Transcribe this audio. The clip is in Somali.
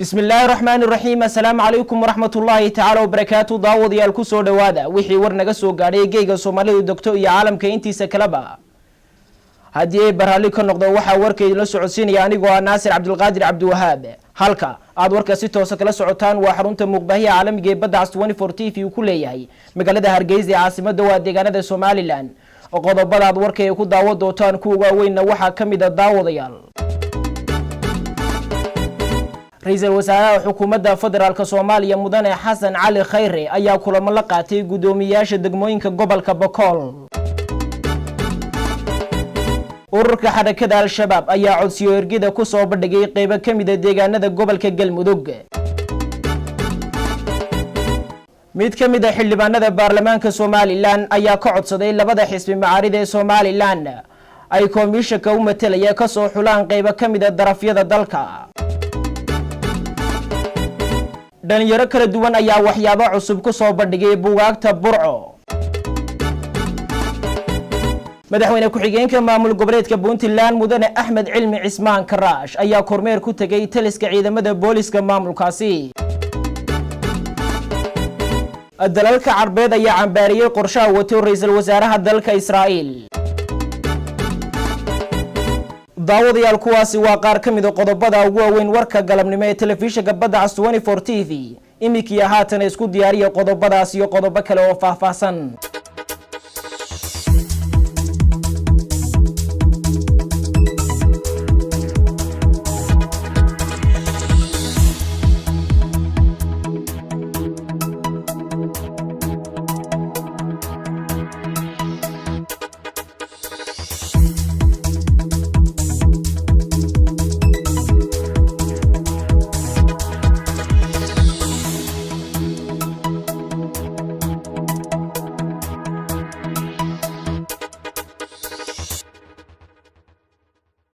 بسم الله الرحمن الرحيم. السلام عليكم ورحمة الله تعالى وبركاته. داود يالكو سو دوادا وحي ورنغا سو غاري جيغا سوماليدا دكتور iyo caalamka intiisa kalaba hadii barali ka noqdo waxa warkay la socodsiinaya anigoo Naasir Cabdulqaadir Cabdiwahaab halka aad warka si toos ah kala socotaan waa xarunta muqbahiya caalamiga ee badda 24 TV uu ku leeyahay magaalada Hargeysa ee caasimadda waa deegaanada Somaliland oo qodobada aad warkay ku daawado doontaan kuwa weyn waxa kamid ah daawadayaal رئيسل وزراء حكومة فدرالك Soomaaliya mudane Xasan Cali Khayre ayaa kulamo la qaatay gudoomiyaasha degmooyinka gobolka Boqol. Ururka xarakada Al-Shabaab ayaa codsiyo ergida ku soo bandhigay qayb ka mid ah deegaanada gobolka Galmudug. Mid ka mid ah xildhibaanada baarlamaanka Somaliland ayaa ka codsaday labada xisbi macaarid ee Somaliland ay komishanka u matalaya ka soo xulaan qayb ka mid ah darafyada dalka. dhalinyaro kala duwan ayaa waxyaabo cusub ku soo bandhigay buugaagta Burco. madaxweyne ku-xigeenka maamul goboleedka Puntland mudane Axmed Cilmi Cismaan Karaash ayaa kormeer ku tagay taliska ciidamada booliska maamulkaasi. dalalka Carbeed ayaa cambaariyay qorshaha wato ra'iisul wasaaraha dalka Israa'iil. daawadayaal kuwaasi waa qaar ka mid ah qodobada ugu weyn warka galabnimo ee telefishinka badda 24 TV imikii haatan isku diyaariya qodobadaas iyo qodobo kale oo faahfaahsan.